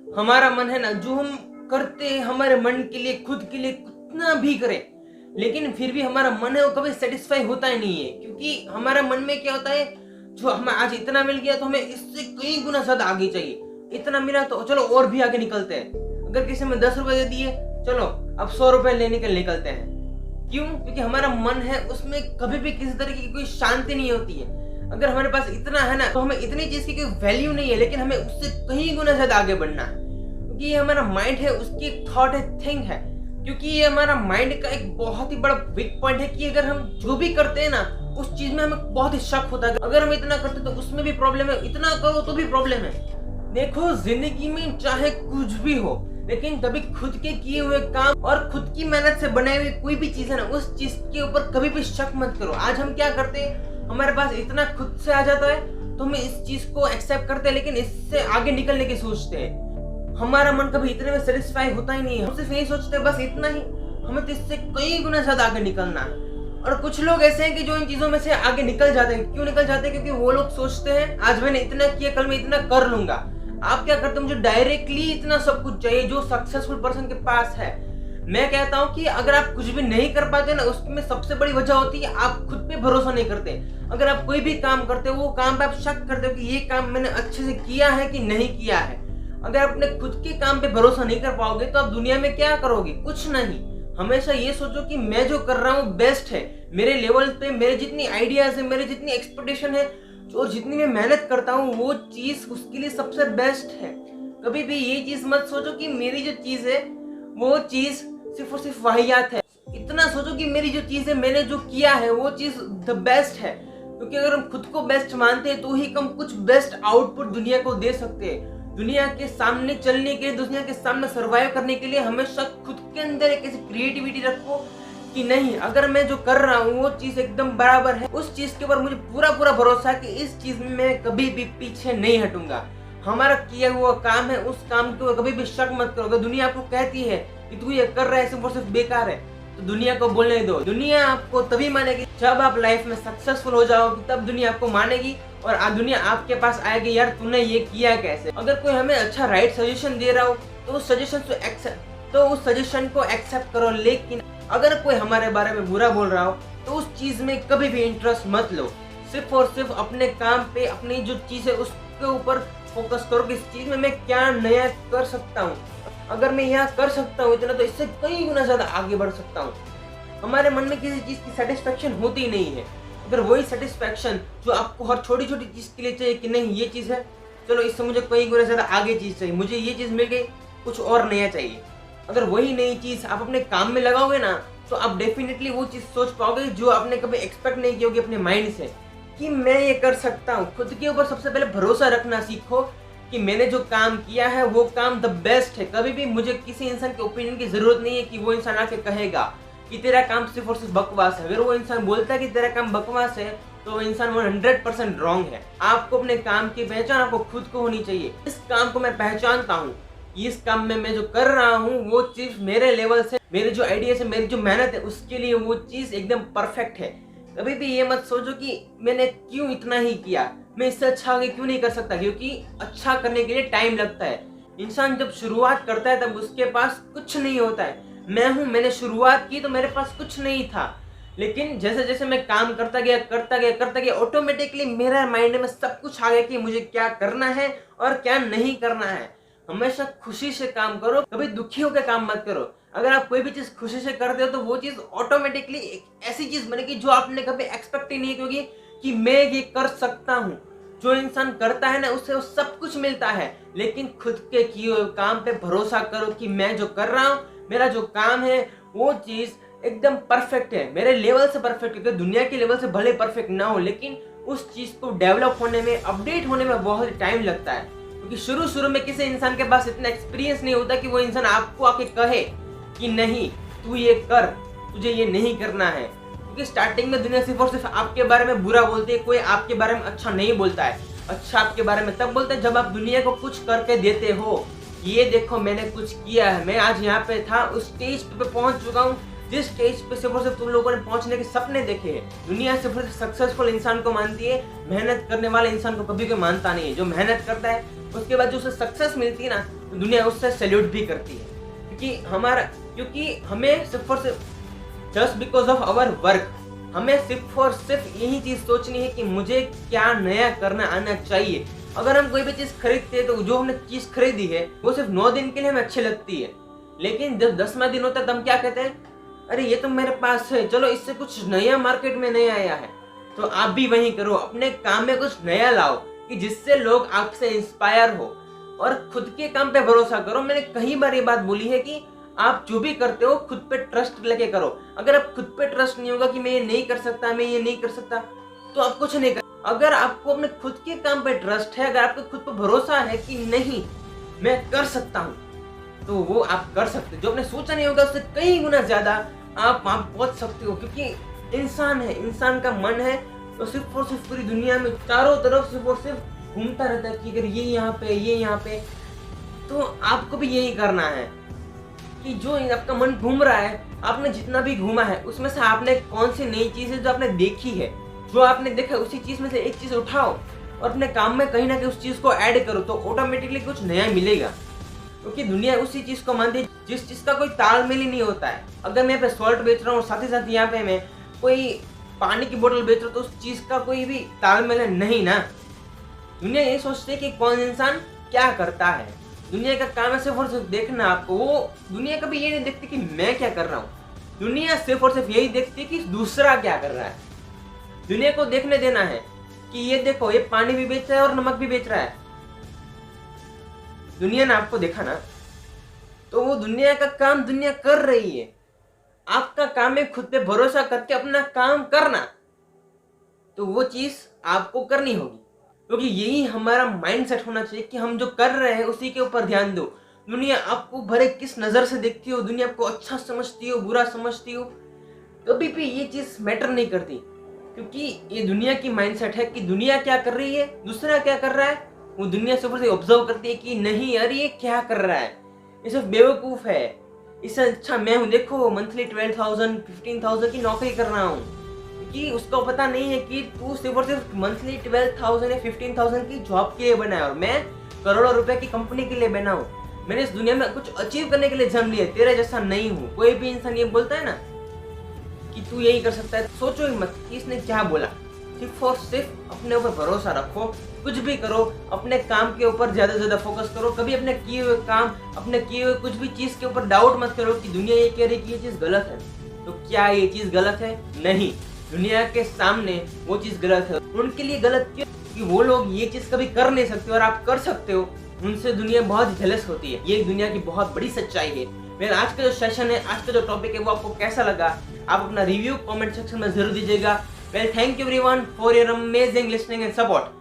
हमारा मन है ना, जो हम करते हैं हमारे मन के लिए, खुद के लिए कितना भी करें, लेकिन फिर भी हमारा मन है वो कभी सेटिस्फाई होता ही नहीं है। क्योंकि हमारा मन में क्या होता है, जो हमें आज इतना मिल गया तो हमें इससे कई गुना ज्यादा आगे चाहिए। इतना मिला तो चलो और भी आगे निकलते हैं। अगर किसी में 10 रुपए दे दिए, चलो अब 100 रुपए लेने के लिए निकलते हैं। क्यों? क्योंकि हमारा मन है उसमें कभी भी किसी तरीके की कोई शांति नहीं होती है। अगर हमारे पास इतना है ना, तो हमें इतनी चीज की कोई वैल्यू नहीं है, लेकिन हमें उससे कहीं गुना ज्यादा आगे बढ़ना है। क्योंकि ये हमारा माइंड है, उसकी एक थॉट है, थिंग है। क्योंकि ये हमारा माइंड का एक बहुत ही बड़ा वीक पॉइंट है कि अगर हम जो भी करते हैं ना, उस चीज में हमें बहुत ही शक होता है। अगर हम इतना करते तो उसमें भी प्रॉब्लम है, इतना करो तो भी प्रॉब्लम है। देखो, जिंदगी में चाहे कुछ भी हो, लेकिन कभी खुद के किए हुए काम और खुद की मेहनत से बनाई हुई कोई भी चीज है ना, उस चीज के ऊपर कभी भी शक मत करो। आज हम क्या करते हैं, हमारे पास इतना खुद से आ जाता है तो हम इस चीज को एक्सेप्ट करते हैं, लेकिन इससे आगे निकलने की सोचते हैं। हमारा मन कभी इतने में सेटिस्फाई होता ही नहीं है। हम सिर्फ यही सोचते बस इतना ही, हमें तो इससे कई गुना ज्यादा आगे निकलना है। और कुछ लोग ऐसे हैं कि जो इन चीजों में से आगे निकल जाते हैं। क्यों निकल जाते हैं? क्योंकि वो लोग सोचते हैं आज मैंने इतना किया, कल मैं इतना कर लूंगा। आप क्या करते हो, मुझे डायरेक्टली इतना सब कुछ चाहिए जो सक्सेसफुल पर्सन के पास है। मैं कहता हूँ कि अगर आप कुछ भी नहीं कर पाते ना, उसमें सबसे बड़ी वजह होती है आप खुद पे भरोसा नहीं करते। अगर आप कोई भी काम करते हो, वो काम पे आप शक करते हो कि ये काम मैंने अच्छे से किया है कि नहीं किया है। अगर आप अपने खुद के काम पे भरोसा नहीं कर पाओगे तो आप दुनिया में क्या करोगे? कुछ नहीं। हमेशा ये सोचो कि मैं जो कर रहा हूँ बेस्ट है, मेरे लेवल पे मेरे जितनी आइडियाज है, मेरे जितनी एक्सपेक्टेशन है और जितनी मैं मेहनत करता हूँ, वो चीज उसके लिए सबसे बेस्ट है। कभी भी ये चीज मत सोचो कि मेरी जो चीज है वो चीज सिर्फ और सिर्फ वाहियात है। इतना सोचो कि मेरी जो चीज है, मैंने जो किया है वो चीज द बेस्ट है। क्योंकि अगर हम खुद को बेस्ट मानते हैं तो ही हम कुछ बेस्ट आउटपुट दुनिया को दे सकते हैं। दुनिया के सामने चलने के लिए, दुनिया के सामने सर्वाइव करने के लिए हमेशा खुद के अंदर एक ऐसी क्रिएटिविटी रखो कि नहीं, अगर मैं जो कर रहा हूँ वो चीज एकदम बराबर है, उस चीज के ऊपर मुझे पूरा पूरा भरोसा है कि इस चीज में मैं कभी भी पीछे नहीं हटूंगा। हमारा किया हुआ काम है, उस काम के ऊपर कभी भी शक मत करो। अगर दुनिया आपको कहती है कि तू ये कर रहा है सिर्फ और सिर्फ बेकार है, तो दुनिया को बोलने दो। दुनिया आपको तभी मानेगी जब आप लाइफ में सक्सेसफुल हो जाओगे, तब दुनिया आपको मानेगी और दुनिया आपके पास आएगी, यार तूने ये किया कैसे। अगर कोई हमें अच्छा राइट सजेशन दे रहा हो तो उस सजेशन को एक्सेप्ट करो। लेकिन अगर कोई हमारे बारे में बुरा बोल रहा हो तो उस चीज में कभी भी इंटरेस्ट मत लो। सिर्फ और सिर्फ अपने काम पे, अपनी जो चीज है उसके ऊपर फोकस करो कि इस चीज में मैं क्या नया कर सकता हूँ। अगर मैं यहाँ कर सकता हूँ इतना, तो इससे कई गुना ज्यादा आगे बढ़ सकता हूँ। हमारे मन में किसी चीज की सेटिस्फेक्शन होती नहीं है। अगर वही सेटिस्फेक्शन जो आपको हर छोटी छोटी चीज के लिए चाहिए कि नहीं ये चीज है, चलो इससे मुझे कई गुना ज्यादा आगे चीज चाहिए, मुझे ये चीज मिल गई, कुछ और नया चाहिए। अगर वही नई चीज आप अपने काम में लगाओगे ना, तो आप डेफिनेटली वो चीज सोच पाओगे जो आपने कभी एक्सपेक्ट नहीं की होगी अपने माइंड से, कि मैं ये कर सकता हूँ। खुद के ऊपर सबसे पहले भरोसा रखना सीखो कि मैंने जो काम किया है वो काम द बेस्ट है। कभी भी मुझे किसी इंसान के ओपिनियन की जरूरत नहीं है कि वो इंसान आके कहेगा कि तेरा काम सिर्फ और सिर्फ बकवास है। अगर वो इंसान बोलता है कि तेरा काम बकवास है, तो वो इंसान 100% रॉन्ग है। आपको अपने काम की पहचान आपको खुद को होनी चाहिए। इस काम को मैं पहचानता हूँ, इस काम में मैं जो कर रहा हूँ वो चीज मेरे लेवल से, मेरे जो आइडिया से, मेरी जो मेहनत है उसके लिए वो चीज एकदम परफेक्ट है। कभी भी ये मत सोचो कि मैंने क्यों इतना ही किया, मैं इससे अच्छा आगे क्यों नहीं कर सकता। क्योंकि अच्छा करने के लिए टाइम लगता है। इंसान जब शुरुआत करता है तब उसके पास कुछ नहीं होता है। मैंने शुरुआत की तो मेरे पास कुछ नहीं था, लेकिन जैसे जैसे मैं काम करता गया ऑटोमेटिकली मेरा माइंड में सब कुछ आ गया कि मुझे क्या करना है और क्या नहीं करना है। हमेशा खुशी से काम करो, कभी दुखी होकर काम मत करो। अगर आप कोई भी चीज खुशी से करते हो तो वो चीज ऑटोमेटिकली एक ऐसी चीज बनेगी जो आपने कभी एक्सपेक्ट ही नहीं की होगी कि मैं ये कर सकता हूँ। जो इंसान करता है ना, उससे वो सब कुछ मिलता है। लेकिन खुद के किए हुए काम पे भरोसा करो कि मैं जो कर रहा हूँ, मेरा जो काम है वो चीज एकदम परफेक्ट है, मेरे लेवल से परफेक्ट है। क्योंकि दुनिया के लेवल से भले परफेक्ट ना हो, लेकिन उस चीज को डेवलप होने में, अपडेट होने में बहुत टाइम लगता है। क्योंकि शुरू में किसी इंसान के पास इतना एक्सपीरियंस नहीं होता कि वो इंसान आपको आके कहे कि नहीं तू ये कर, तुझे ये नहीं करना है। क्योंकि स्टार्टिंग में दुनिया सिर्फ और सिर्फ आपके बारे में बुरा बोलती है, कोई आपके बारे में अच्छा नहीं बोलता है। अच्छा आपके बारे में तब बोलते हैं जब आप दुनिया को कुछ करके देते हो। ये देखो मैंने कुछ किया है, मैं आज यहाँ पे था, उस स्टेज पे पहुंच चुका हूँ जिस स्टेज पे सिर्फ और सिर्फ तुम लोगों ने पहुंचने के सपने देखे हैं, दुनिया सिर्फ और सिर्फ सक्सेसफुल इंसान को मानती है, मेहनत करने वाले इंसान को कभी कोई मानता नहीं है। जो मेहनत करता है उसके बाद जो उसे सक्सेस मिलती है ना, तो दुनिया उससे सैल्यूट भी करती है। क्योंकि हमें सिर्फ और सिर्फ just because of our work, हमें सिर्फ और सिर्फ यही चीज सोचनी है कि मुझे क्या नया करना आना चाहिए। अगर हम कोई भी चीज खरीदते हैं तो जो हमने चीज खरीदी है वो सिर्फ 9 दिन के लिए हमें अच्छी लगती है, लेकिन जब 10वां दिन होता है तो हम क्या कहते हैं, अरे ये तो मेरे पास है, चलो इससे कुछ नया मार्केट में नया आया है। तो आप भी वही करो, अपने काम में कुछ नया लाओ कि जिससे लोग आपसे इंस्पायर हो, और खुद के काम पे भरोसा करो। मैंने कई बार ये बात बोली है कि आप जो भी करते हो खुद पे ट्रस्ट लेके करो। अगर आप खुद पे ट्रस्ट नहीं होगा कि मैं ये नहीं कर सकता, मैं ये नहीं कर सकता, तो आप कुछ नहीं कर। अगर आपको अपने खुद के काम पे ट्रस्ट है, अगर आपको खुद पे भरोसा है कि नहीं मैं कर सकता हूँ, तो वो आप कर सकते हो। जो आपने सोचा नहीं होगा उससे कई गुना ज्यादा आप वहां पहुंच सकते हो, क्योंकि इंसान है, इंसान का मन है, तो सिर्फ और सिर्फ पूरी दुनिया में चारों तरफ सिर्फ और सिर्फ घूमता रहता है कि अगर ये यहाँ पे, ये यहाँ पे, तो आपको भी यही करना है कि जो आपका मन घूम रहा है, आपने जितना भी घूमा है उसमें से आपने कौन सी नई चीज है जो आपने देखी है, जो आपने देखा है, उसी चीज में से एक चीज उठाओ और अपने काम में कहीं ना कहीं उस चीज को ऐड करो, तो ऑटोमेटिकली कुछ नया मिलेगा। क्योंकि दुनिया उसी चीज को मानती है जिस चीज का कोई तालमेल ही नहीं होता है। अगर मैं यहाँ पे सॉल्ट बेच रहा हूँ, साथ ही साथ यहाँ पे मैं कोई पानी की बोतल बेच रहा हूँ, तो उस चीज का कोई भी तालमेल नहीं ना। दुनिया ये सोचती है कि कौन इंसान क्या करता है, दुनिया का काम है सिर्फ और सिर्फ देखना आपको। वो दुनिया कभी ये नहीं देखती कि मैं क्या कर रहा हूँ, दुनिया सिर्फ और सिर्फ यही देखती है कि दूसरा क्या कर रहा है। दुनिया को देखने देना है कि ये देखो, ये पानी भी बेच रहा है और नमक भी बेच रहा है। दुनिया ने आपको देखा ना, तो वो दुनिया का काम दुनिया कर रही है। आपका काम है खुद पे भरोसा करके अपना काम करना, तो वो चीज आपको करनी होगी। क्योंकि यही हमारा माइंडसेट होना चाहिए कि हम जो कर रहे हैं उसी के ऊपर ध्यान दो। दुनिया आपको भरे किस नजर से देखती हो, दुनिया आपको अच्छा समझती हो, बुरा समझती हो, कभी भी ये चीज मैटर नहीं करती। क्योंकि ये दुनिया की माइंडसेट है कि दुनिया क्या कर रही है, दूसरा क्या कर रहा है, वो दुनिया से ऊपर से ऑब्जर्व करती है कि नहीं यार ये क्या कर रहा है, ये सिर्फ बेवकूफ है, इससे अच्छा मैं हूँ, देखो मंथली 12,000 15,000 की नौकरी कर रहा हूँ। कि उसको पता नहीं है कि तू सिर्फ और सिर्फ मंथली 12,000 या 15,000 की जॉब के लिए बना है और मैं करोड़ों रुपए की कंपनी के लिए बना हूँ। मैंने इस दुनिया में कुछ अचीव करने के लिए जन्म लिया, तेरे जैसा नहीं हूँ। कोई भी इंसान ये बोलता है ना कि तू यही कर सकता है, सोचो ही मत कि इसने क्या बोला। सिर्फ और सिर्फ अपने ऊपर भरोसा रखो, कुछ भी करो, अपने काम के ऊपर ज्यादा से ज्यादा फोकस करो। कभी अपने किए हुए काम, अपने किए हुए कुछ भी चीज के ऊपर डाउट मत करो कि दुनिया ये कह रही कि ये चीज गलत है, तो क्या ये चीज गलत है? नहीं, दुनिया के सामने वो चीज गलत है। उनके लिए गलत क्यों? कि वो लोग ये चीज कभी कर नहीं सकते और आप कर सकते हो, उनसे दुनिया बहुत जेलस होती है। ये दुनिया की बहुत बड़ी सच्चाई है। मेरा आज का जो सेशन है, आज का जो टॉपिक है, वो आपको कैसा लगा? आप अपना रिव्यू कमेंट सेक्शन में जरूर दीजिएगा। Well, thank you everyone for your amazing listening and support.